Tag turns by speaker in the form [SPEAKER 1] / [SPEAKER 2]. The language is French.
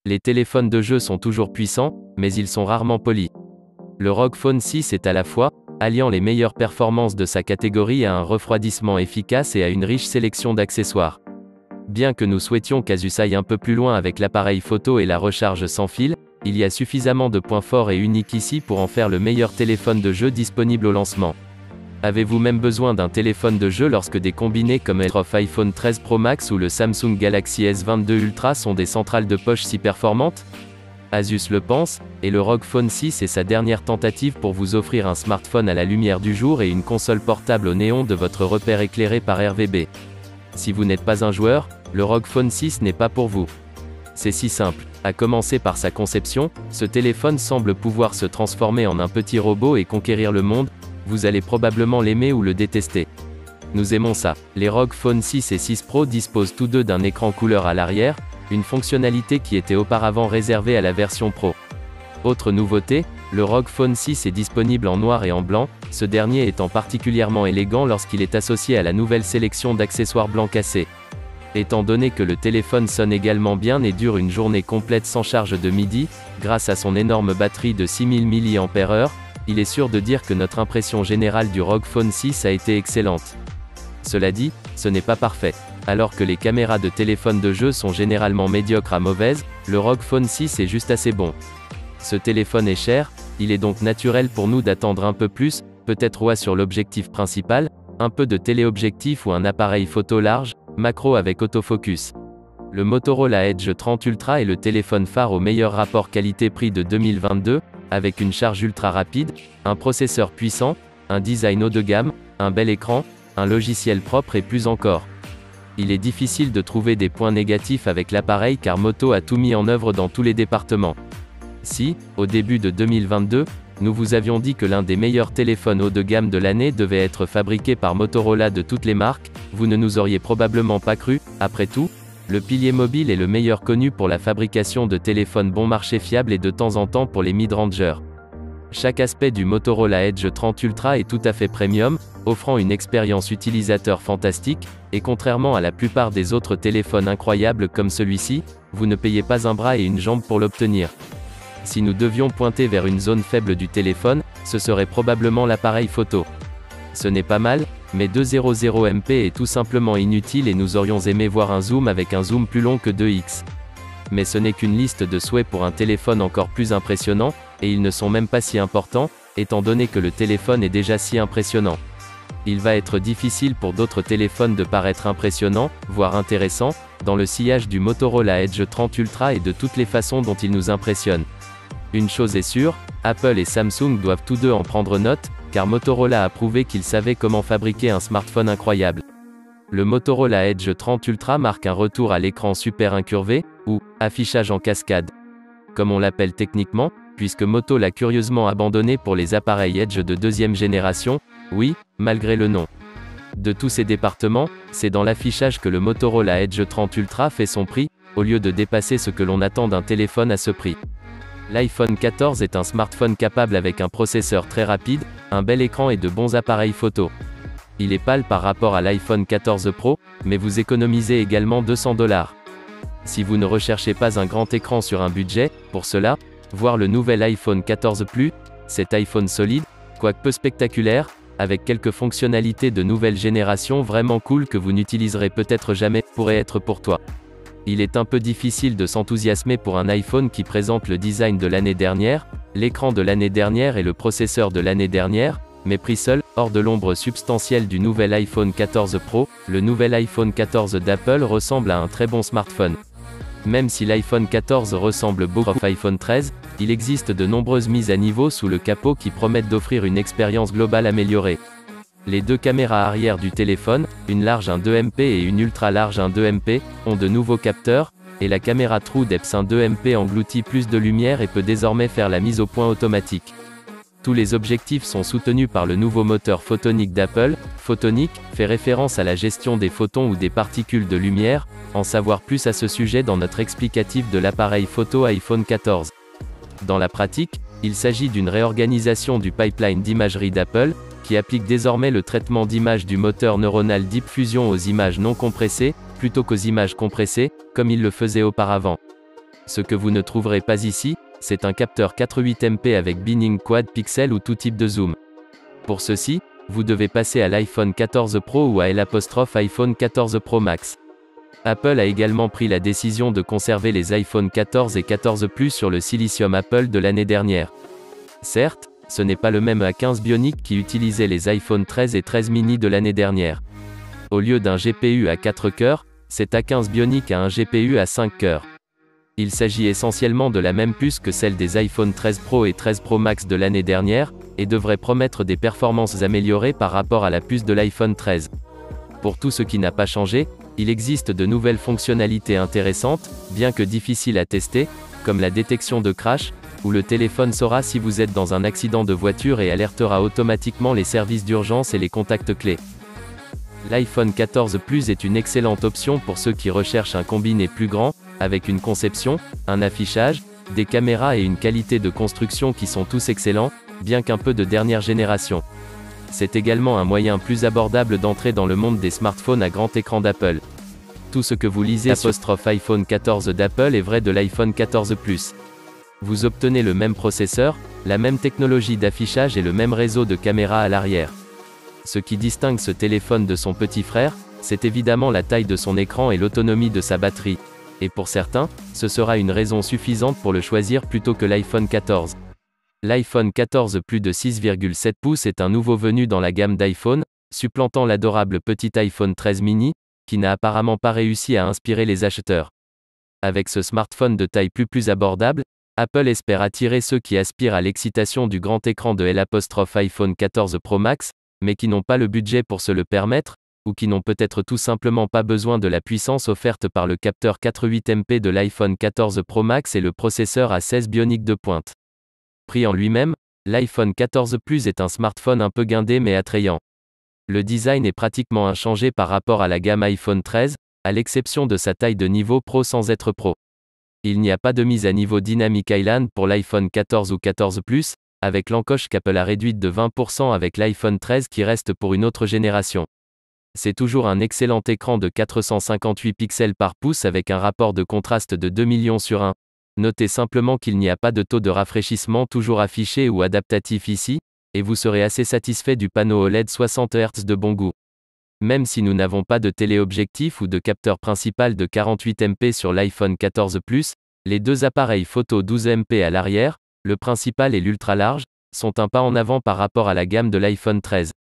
[SPEAKER 1] Les téléphones de jeu sont toujours puissants, mais ils sont rarement polis. Le ROG Phone 6 est à la fois, alliant les meilleures performances de sa catégorie à un refroidissement efficace et à une riche sélection d'accessoires. Bien que nous souhaitions qu'Asus aille un peu plus loin avec l'appareil photo et la recharge sans fil, il y a suffisamment de points forts et uniques ici pour en faire le meilleur téléphone de jeu disponible au lancement. Avez-vous même besoin d'un téléphone de jeu lorsque des combinés comme le iPhone 13 Pro Max ou le Samsung Galaxy S22 Ultra sont des centrales de poche si performantes? Asus le pense, et le ROG Phone 6 est sa dernière tentative pour vous offrir un smartphone à la lumière du jour et une console portable au néon de votre repère éclairé par RGB. Si vous n'êtes pas un joueur, le ROG Phone 6 n'est pas pour vous. C'est si simple. À commencer par sa conception, ce téléphone semble pouvoir se transformer en un petit robot et conquérir le monde. Vous allez probablement l'aimer ou le détester. Nous aimons ça. Les ROG Phone 6 et 6 Pro disposent tous deux d'un écran couleur à l'arrière, une fonctionnalité qui était auparavant réservée à la version Pro. Autre nouveauté, le ROG Phone 6 est disponible en noir et en blanc, ce dernier étant particulièrement élégant lorsqu'il est associé à la nouvelle sélection d'accessoires blanc cassé. Étant donné que le téléphone sonne également bien et dure une journée complète sans charge de midi, grâce à son énorme batterie de 6000 mAh, il est sûr de dire que notre impression générale du ROG Phone 6 a été excellente. Cela dit, ce n'est pas parfait. Alors que les caméras de téléphone de jeu sont généralement médiocres à mauvaises, le ROG Phone 6 est juste assez bon. Ce téléphone est cher, il est donc naturel pour nous d'attendre un peu plus, peut-être sur l'objectif principal, un peu de téléobjectif ou un appareil photo large, macro avec autofocus. Le Motorola Edge 30 Ultra est le téléphone phare au meilleur rapport qualité-prix de 2022, avec une charge ultra rapide, un processeur puissant, un design haut de gamme, un bel écran, un logiciel propre et plus encore. Il est difficile de trouver des points négatifs avec l'appareil car Moto a tout mis en œuvre dans tous les départements. Si, au début de 2022, nous vous avions dit que l'un des meilleurs téléphones haut de gamme de l'année devait être fabriqué par Motorola de toutes les marques, vous ne nous auriez probablement pas cru. Après tout, le pilier mobile est le meilleur connu pour la fabrication de téléphones bon marché fiables et de temps en temps pour les mid-rangers. Chaque aspect du Motorola Edge 30 Ultra est tout à fait premium, offrant une expérience utilisateur fantastique, et contrairement à la plupart des autres téléphones incroyables comme celui-ci, vous ne payez pas un bras et une jambe pour l'obtenir. Si nous devions pointer vers une zone faible du téléphone, ce serait probablement l'appareil photo. Ce n'est pas mal, mais 200 MP est tout simplement inutile et nous aurions aimé voir un zoom avec un zoom plus long que 2x. Mais ce n'est qu'une liste de souhaits pour un téléphone encore plus impressionnant, et ils ne sont même pas si importants, étant donné que le téléphone est déjà si impressionnant. Il va être difficile pour d'autres téléphones de paraître impressionnants, voire intéressants, dans le sillage du Motorola Edge 30 Ultra et de toutes les façons dont il nous impressionne. Une chose est sûre, Apple et Samsung doivent tous deux en prendre note, car Motorola a prouvé qu'il savait comment fabriquer un smartphone incroyable. Le Motorola Edge 30 Ultra marque un retour à l'écran super incurvé, ou affichage en cascade, comme on l'appelle techniquement, puisque Moto l'a curieusement abandonné pour les appareils Edge de deuxième génération, oui, malgré le nom. De tous ces départements, c'est dans l'affichage que le Motorola Edge 30 Ultra fait son prix, au lieu de dépasser ce que l'on attend d'un téléphone à ce prix. L'iPhone 14 est un smartphone capable avec un processeur très rapide, un bel écran et de bons appareils photo. Il est pâle par rapport à l'iPhone 14 Pro, mais vous économisez également 200 $. Si vous ne recherchez pas un grand écran sur un budget, pour cela, voir le nouvel iPhone 14 Plus, cet iPhone solide, quoique peu spectaculaire, avec quelques fonctionnalités de nouvelle génération vraiment cool que vous n'utiliserez peut-être jamais, pourrait être pour toi. Il est un peu difficile de s'enthousiasmer pour un iPhone qui présente le design de l'année dernière, l'écran de l'année dernière et le processeur de l'année dernière, mais pris seul, hors de l'ombre substantielle du nouvel iPhone 14 Pro, le nouvel iPhone 14 d'Apple ressemble à un très bon smartphone. Même si l'iPhone 14 ressemble beaucoup à l'iPhone 13, il existe de nombreuses mises à niveau sous le capot qui promettent d'offrir une expérience globale améliorée. Les deux caméras arrière du téléphone, une large 1.2 MP et une ultra large 1.2 MP, ont de nouveaux capteurs, et la caméra True Depth 1.2 MP engloutit plus de lumière et peut désormais faire la mise au point automatique. Tous les objectifs sont soutenus par le nouveau moteur photonique d'Apple. Photonique fait référence à la gestion des photons ou des particules de lumière. En savoir plus à ce sujet dans notre explicatif de l'appareil photo iPhone 14. Dans la pratique, il s'agit d'une réorganisation du pipeline d'imagerie d'Apple, qui applique désormais le traitement d'image du moteur neuronal Deep Fusion aux images non compressées, plutôt qu'aux images compressées, comme il le faisait auparavant. Ce que vous ne trouverez pas ici, c'est un capteur 4.8 MP avec binning quad pixel ou tout type de zoom. Pour ceci, vous devez passer à l'iPhone 14 Pro ou à l'iPhone 14 Pro Max. Apple a également pris la décision de conserver les iPhone 14 et 14 Plus sur le Silicium Apple de l'année dernière. Certes, ce n'est pas le même A15 Bionic qui utilisait les iPhone 13 et 13 mini de l'année dernière. Au lieu d'un GPU à 4 cœurs, cet A15 Bionic a un GPU à 5 cœurs. Il s'agit essentiellement de la même puce que celle des iPhone 13 Pro et 13 Pro Max de l'année dernière, et devrait promettre des performances améliorées par rapport à la puce de l'iPhone 13. Pour tout ce qui n'a pas changé, il existe de nouvelles fonctionnalités intéressantes, bien que difficiles à tester, comme la détection de crash, où le téléphone saura si vous êtes dans un accident de voiture et alertera automatiquement les services d'urgence et les contacts clés. L'iPhone 14 Plus est une excellente option pour ceux qui recherchent un combiné plus grand, avec une conception, un affichage, des caméras et une qualité de construction qui sont tous excellents, bien qu'un peu de dernière génération. C'est également un moyen plus abordable d'entrer dans le monde des smartphones à grand écran d'Apple. Tout ce que vous lisez 'iPhone 14 d'Apple est vrai de l'iPhone 14 Plus. Vous obtenez le même processeur, la même technologie d'affichage et le même réseau de caméras à l'arrière. Ce qui distingue ce téléphone de son petit frère, c'est évidemment la taille de son écran et l'autonomie de sa batterie. Et pour certains, ce sera une raison suffisante pour le choisir plutôt que l'iPhone 14. L'iPhone 14 plus de 6,7 pouces est un nouveau venu dans la gamme d'iPhone, supplantant l'adorable petit iPhone 13 mini, qui n'a apparemment pas réussi à inspirer les acheteurs. Avec ce smartphone de taille plus abordable, Apple espère attirer ceux qui aspirent à l'excitation du grand écran de l'iPhone 14 Pro Max, mais qui n'ont pas le budget pour se le permettre, ou qui n'ont peut-être tout simplement pas besoin de la puissance offerte par le capteur 4.8 MP de l'iPhone 14 Pro Max et le processeur A16 Bionic de pointe. Pris en lui-même, l'iPhone 14 Plus est un smartphone un peu guindé mais attrayant. Le design est pratiquement inchangé par rapport à la gamme iPhone 13, à l'exception de sa taille de niveau Pro sans être Pro. Il n'y a pas de mise à niveau Dynamic Island pour l'iPhone 14 ou 14 Plus, avec l'encoche qu'Apple a réduite de 20% avec l'iPhone 13 qui reste pour une autre génération. C'est toujours un excellent écran de 458 pixels par pouce avec un rapport de contraste de 2 millions sur 1. Notez simplement qu'il n'y a pas de taux de rafraîchissement toujours affiché ou adaptatif ici, et vous serez assez satisfait du panneau OLED 60 Hz de bon goût. Même si nous n'avons pas de téléobjectif ou de capteur principal de 48 MP sur l'iPhone 14 Plus, les deux appareils photo 12 MP à l'arrière, le principal et l'ultra large, sont un pas en avant par rapport à la gamme de l'iPhone 13.